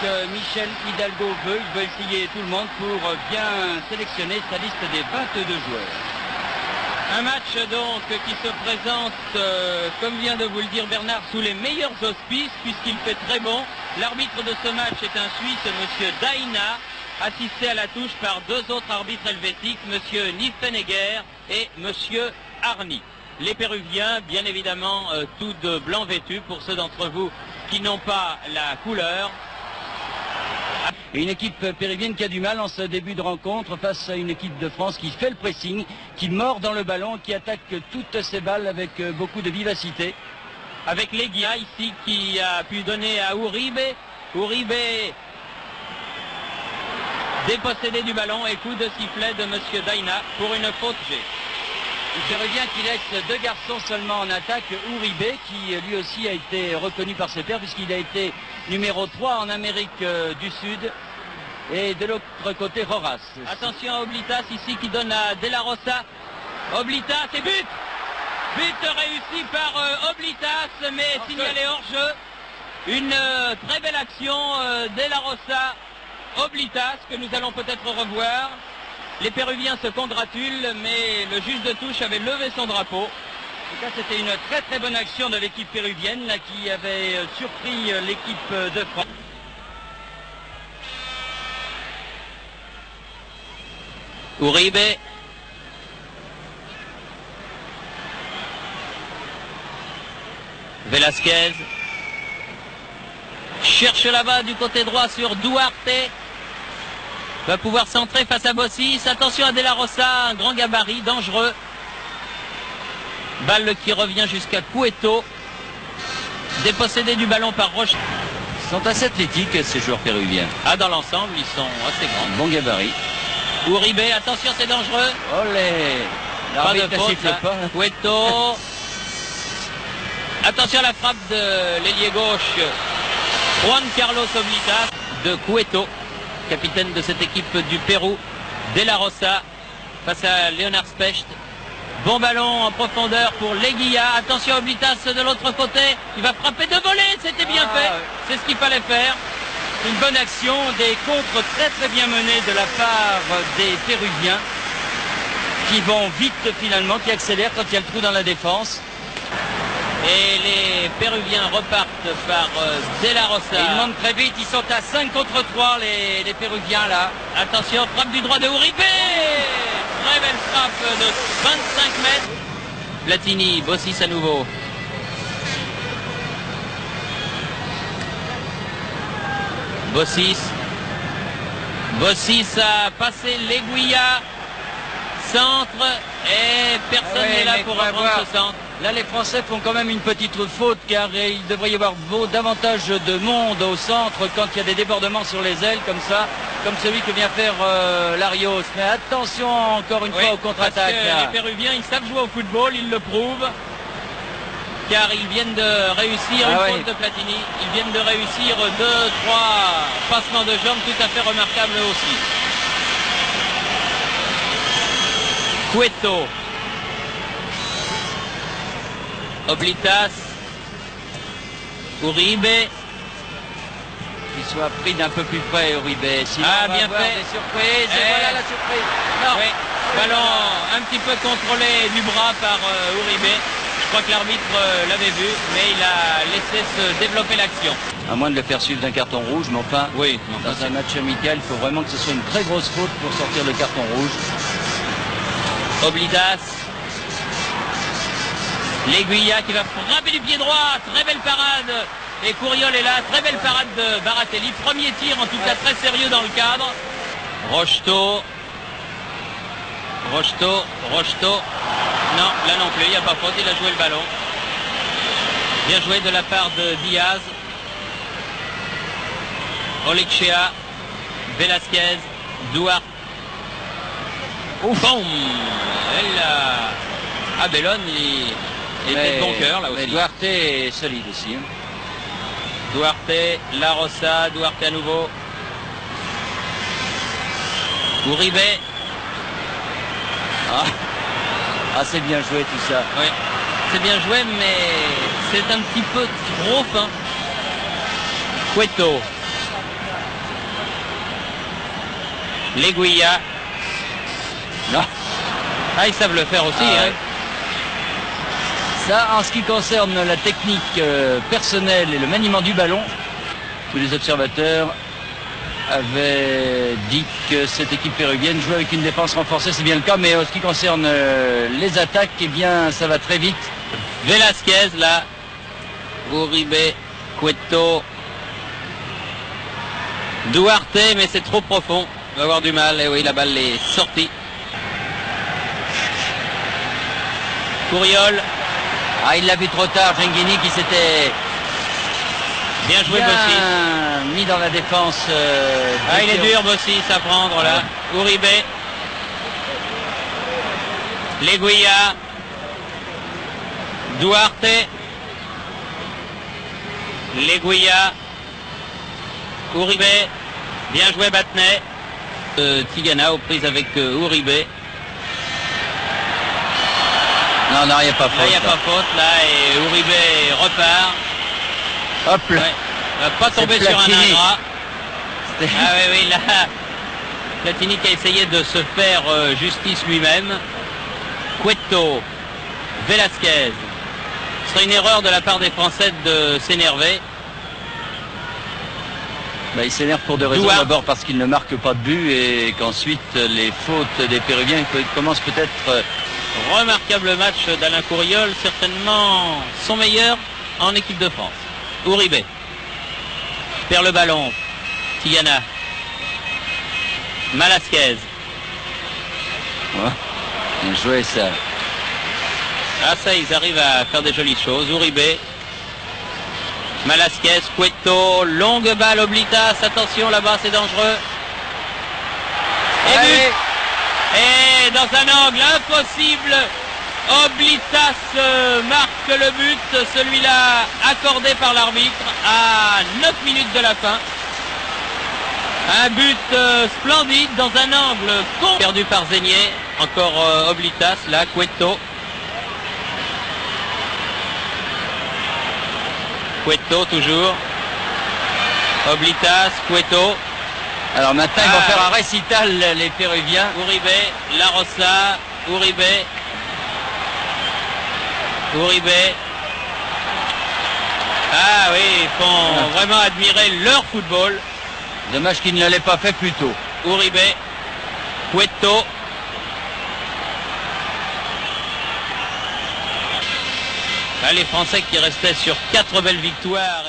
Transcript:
que Michel Hidalgo veut. Il veut essayer tout le monde pour bien sélectionner sa liste des 22 joueurs. Un match donc qui se présente, comme vient de vous le dire Bernard, sous les meilleurs auspices puisqu'il fait très bon. L'arbitre de ce match est un Suisse, monsieur Daina, assisté à la touche par deux autres arbitres helvétiques, monsieur Niffenegger et monsieur Arni. Les Péruviens, bien évidemment, tous de blanc vêtus pour ceux d'entre vous qui n'ont pas la couleur. Et une équipe péruvienne qui a du mal en ce début de rencontre face à une équipe de France qui fait le pressing, qui mord dans le ballon, qui attaque toutes ses balles avec beaucoup de vivacité. Avec Leguia ici qui a pu donner à Uribe. Uribe dépossédé du ballon et coup de sifflet de monsieur Daina pour une faute G. Les Péruviens qui laissent deux garçons seulement en attaque, Uribe qui lui aussi a été reconnu par ses pairs puisqu'il a été numéro 3 en Amérique du Sud, et de l'autre côté Rojas. Attention à Oblitas ici qui donne à De La Rosa. Oblitas et but. But réussi par Oblitas mais signalé hors jeu. Une très belle action De La Rosa, Oblitas que nous allons peut-être revoir. Les Péruviens se congratulent, mais le juge de touche avait levé son drapeau. En tout cas, c'était une très très bonne action de l'équipe péruvienne là, qui avait surpris l'équipe de France. Uribe. Velasquez. Cherche là-bas du côté droit sur Duarte. Va pouvoir centrer face à Bossis. Attention à De La Rosa, un grand gabarit, dangereux. Balle qui revient jusqu'à Cueto. Dépossédé du ballon par Roche. Ils sont assez athlétiques ces joueurs péruviens. Ah, dans l'ensemble, ils sont assez grands. Bon gabarit. Uribe, attention, c'est dangereux. Olé. Pas de L'arbitre ne faute, siffle pas. Cueto. Attention à la frappe de l'ailier gauche. Juan Carlos Oblitas de Cueto, capitaine de cette équipe du Pérou. De La Rosa face à Leonard Specht. Bon ballon en profondeur pour Leguia. Attention à Oblitas de l'autre côté. Il va frapper de volée. C'était bien fait. C'est ce qu'il fallait faire. Une bonne action, des contres très très bien menés de la part des Péruviens qui vont vite finalement, qui accélèrent quand il y a le trou dans la défense. Et les Péruviens repartent par De La Rosa. Et ils montent très vite, ils sont à 5 contre 3 les Péruviens là. Attention, frappe du droit de Uribe. Très belle frappe de 25 mètres. Platini, Bossis à nouveau. Bossis. Bossis a passé l'Aiguilla. Centre. Et personne n'est là pour reprendre ce centre. Là, les Français font quand même une petite faute car il devrait y avoir davantage de monde au centre quand il y a des débordements sur les ailes comme ça, comme celui que vient faire Larios. Mais attention encore une fois aux contre-attaques. Les Péruviens, ils savent jouer au football, ils le prouvent. Car ils viennent de réussir une faute de Platini. Ils viennent de réussir 2-3 passements de jambes tout à fait remarquables aussi. Cueto. Oblitas. Uribe. Qu'il soit pris d'un peu plus près, Uribe. Sinon, on va bien fait. Des surprises. Et voilà la surprise. Non. Oui. Ballon un petit peu contrôlé du bras par Uribe. Je crois que l'arbitre l'avait vu, mais il a laissé se développer l'action. À moins de le faire suivre d'un carton rouge, mais enfin, oui, dans un match amical, il faut vraiment que ce soit une très grosse faute pour sortir le carton rouge. Oblitas. L'Aiguilla qui va frapper du pied droit. Très belle parade. Et Couriol est là. Très belle parade de Baratelli. Premier tir, en tout cas très sérieux dans le cadre. Rocheteau. Non, là non plus, il n'y a pas faute, il a joué le ballon. Bien joué de la part de Diaz. Olechea. Velasquez. Duarte. Boum. Bellone, il était de bon cœur là aussi. Mais Duarte est solide aussi. Hein. Duarte, La Rosa, Duarte à nouveau. Uribe. C'est bien joué tout ça. Oui, c'est bien joué, mais c'est un petit peu trop fin. Cueto. L'Eguilla. Non. Ah, ils savent le faire aussi. Hein. Ça, en ce qui concerne la technique personnelle et le maniement du ballon, tous les observateurs avaient dit que cette équipe péruvienne jouait avec une défense renforcée, c'est bien le cas, mais en ce qui concerne les attaques, eh bien, ça va très vite. Velasquez, là. Uribe, Cueto. Duarte, mais c'est trop profond. Il va avoir du mal. Et oui, la balle est sortie. Couriol. Ah, il l'a vu trop tard, Genghini qui s'était bien joué, Bossis. Mis dans la défense. Il est dur, Bossis, à prendre là. Uribe. L'Eguilla. Duarte. L'Eguilla. Uribe. Bien joué, Battenet. Tigana aux prises avec Uribe. Non, non, il n'y a pas faute. Là, il n'y a pas faute, là, et Uribe repart. Hop là. Ouais. Il va pas tomber sur un ingrat. Ah oui, là, Platini qui a essayé de se faire justice lui-même. Cueto, Velasquez. Ce serait une erreur de la part des Français de s'énerver. Il s'énerve pour deux raisons. D'abord parce qu'il ne marque pas de but et qu'ensuite les fautes des Péruviens commencent peut-être... Remarquable match d'Alain Couriol, certainement son meilleur en équipe de France. Uribe perd le ballon. Tigana. Malasquez. Ouais. Bien joué ça. Ah ça, ils arrivent à faire des jolies choses. Uribe. Malasquez, Cueto, longue balle, Oblitas, attention là-bas, c'est dangereux. Et but. Et dans un angle impossible, Oblitas marque le but, celui-là accordé par l'arbitre à 9 minutes de la fin. Un but splendide dans un angle perdu par Zégnier. Encore Oblitas, là, Cueto. Cueto toujours. Oblitas, Cueto. Alors maintenant, ils vont faire un récital, les Péruviens. Uribe, La Rosa, Uribe. Uribe. Ah oui, ils font vraiment admirer leur football. Dommage qu'ils ne l'aient pas fait plus tôt. Uribe, Cueto. Là, les Français qui restaient sur 4 belles victoires.